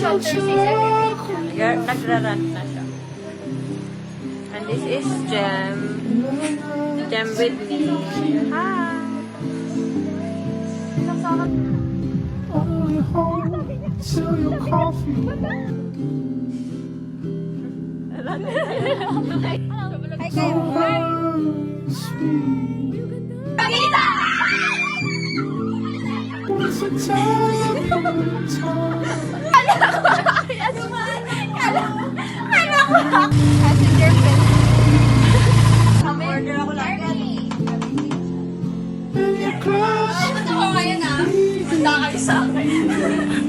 shelter sa second siya. Nagrarant na siya. And this is Jem. Jem with me. Hi! Only home till your coffee. Hi kayo. Once a time. Passenger friend. Order ako lang yan. And you close. Ano ko ngayon ah? Punta kayo sa akin.